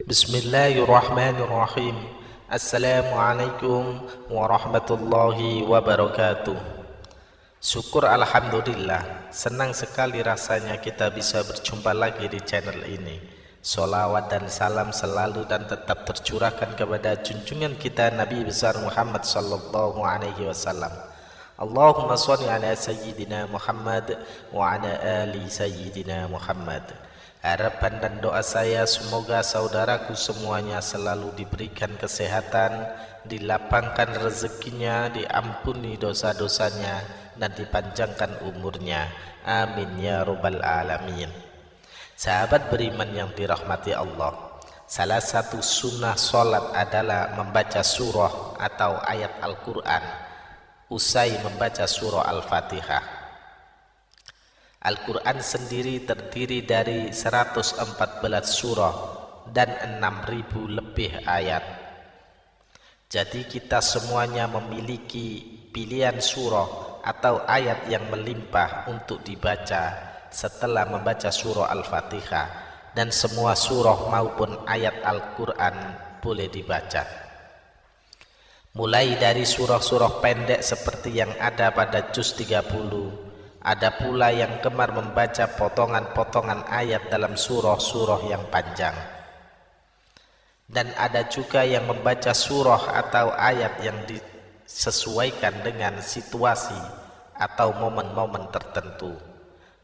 Bismillahirrahmanirrahim. Assalamualaikum warahmatullahi wabarakatuh. Syukur alhamdulillah, senang sekali rasanya kita bisa berjumpa lagi di channel ini. Sholawat dan salam selalu dan tetap tercurahkan kepada junjungan kita Nabi besar Muhammad sallallahu alaihi wasallam. Allahumma sholli ala sayyidina Muhammad wa ala ali sayyidina Muhammad. Harapan dan doa saya semoga saudaraku semuanya selalu diberikan kesehatan, dilapangkan rezekinya, diampuni dosa-dosanya, dan dipanjangkan umurnya. Amin ya rabbal alamin. Sahabat beriman yang dirahmati Allah, salah satu sunnah solat adalah membaca surah atau ayat Al-Quran usai membaca surah Al-Fatihah. Al-Quran sendiri terdiri dari 114 surah dan 6.000 lebih ayat. Jadi kita semuanya memiliki pilihan surah atau ayat yang melimpah untuk dibaca setelah membaca surah Al-Fatihah, dan semua surah maupun ayat Al-Quran boleh dibaca. Mulai dari surah-surah pendek seperti yang ada pada juz 30, ada pula yang gemar membaca potongan-potongan ayat dalam surah-surah yang panjang. Dan ada juga yang membaca surah atau ayat yang disesuaikan dengan situasi atau momen-momen tertentu.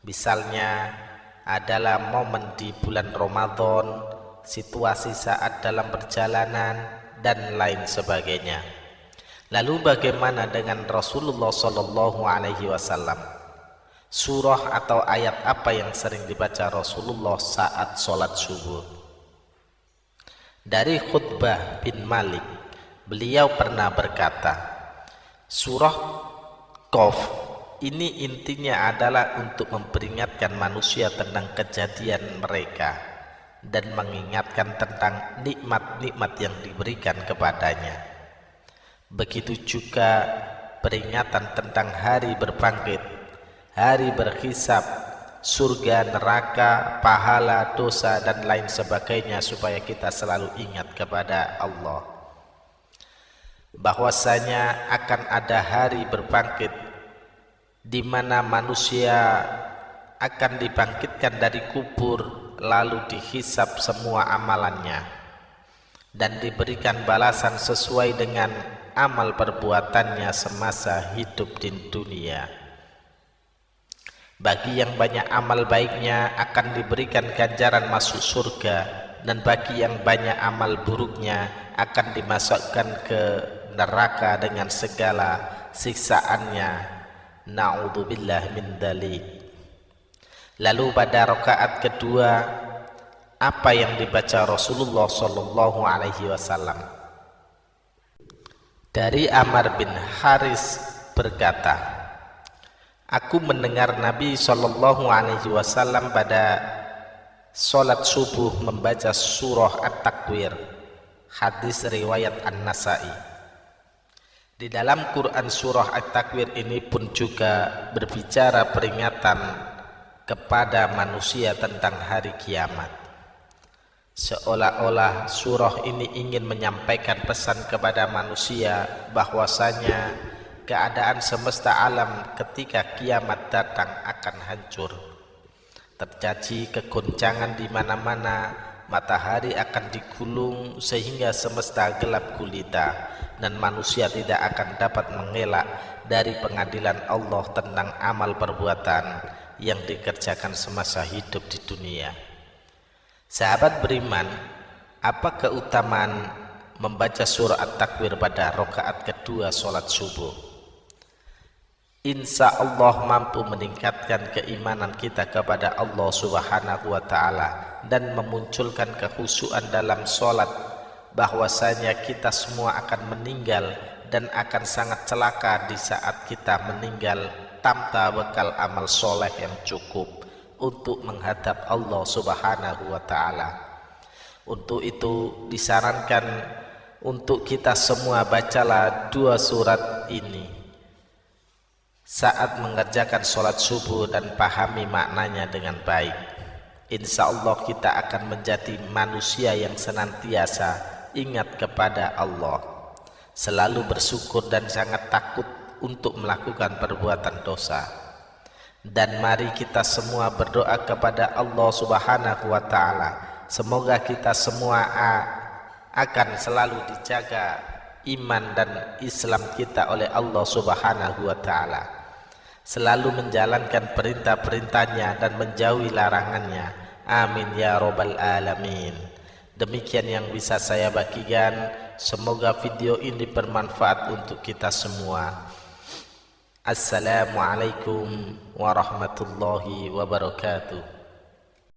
Misalnya adalah momen di bulan Ramadan, situasi saat dalam perjalanan, dan lain sebagainya. Lalu bagaimana dengan Rasulullah Sallallahu Alaihi Wasallam? Surah atau ayat apa yang sering dibaca Rasulullah saat sholat subuh? Dari Khutbah bin Malik, beliau pernah berkata, surah Qaf ini intinya adalah untuk memperingatkan manusia tentang kejadian mereka dan mengingatkan tentang nikmat-nikmat yang diberikan kepadanya. Begitu juga peringatan tentang hari berbangkit, hari berhisab, surga, neraka, pahala, dosa, dan lain sebagainya, supaya kita selalu ingat kepada Allah bahwasanya akan ada hari berbangkit di mana manusia akan dibangkitkan dari kubur, lalu dihisab semua amalannya dan diberikan balasan sesuai dengan amal perbuatannya semasa hidup di dunia. Bagi yang banyak amal baiknya akan diberikan ganjaran masuk surga, dan bagi yang banyak amal buruknya akan dimasukkan ke neraka dengan segala siksaannya. Na'udzubillah min dzalik. Lalu pada rakaat kedua, apa yang dibaca Rasulullah Sallallahu Alaihi Wasallam? Dari Amr bin Haris berkata, aku mendengar Nabi Sallallahu Alaihi Wasallam pada sholat subuh membaca surah At-Takwir. Hadis riwayat An-Nasai. Di dalam Quran surah At-Takwir ini pun juga berbicara peringatan kepada manusia tentang hari kiamat. Seolah-olah surah ini ingin menyampaikan pesan kepada manusia bahwasanya keadaan semesta alam ketika kiamat datang akan hancur. Terjadi kegoncangan di mana-mana, matahari akan digulung sehingga semesta gelap gulita, dan manusia tidak akan dapat mengelak dari pengadilan Allah tentang amal perbuatan yang dikerjakan semasa hidup di dunia. Sahabat beriman, apa keutamaan membaca surah At-Takwir pada rakaat kedua sholat subuh? Insya Allah mampu meningkatkan keimanan kita kepada Allah Subhanahu wa Ta'ala dan memunculkan kekhusyuan dalam sholat, bahwasanya kita semua akan meninggal dan akan sangat celaka di saat kita meninggal tanpa bekal amal soleh yang cukup untuk menghadap Allah Subhanahu wa Ta'ala. Untuk itu disarankan untuk kita semua bacalah dua surat ini saat mengerjakan sholat subuh dan pahami maknanya dengan baik. insya Allah kita akan menjadi manusia yang senantiasa ingat kepada Allah, selalu bersyukur dan sangat takut untuk melakukan perbuatan dosa. Dan mari kita semua berdoa kepada Allah Subhanahu wa Ta'ala, semoga kita semua akan selalu dijaga iman dan Islam kita oleh Allah Subhanahu wa Ta'ala, selalu menjalankan perintah-perintahnya dan menjauhi larangannya. Amin ya rabbal alamin. Demikian yang bisa saya bagikan. Semoga video ini bermanfaat untuk kita semua. Assalamualaikum warahmatullahi wabarakatuh.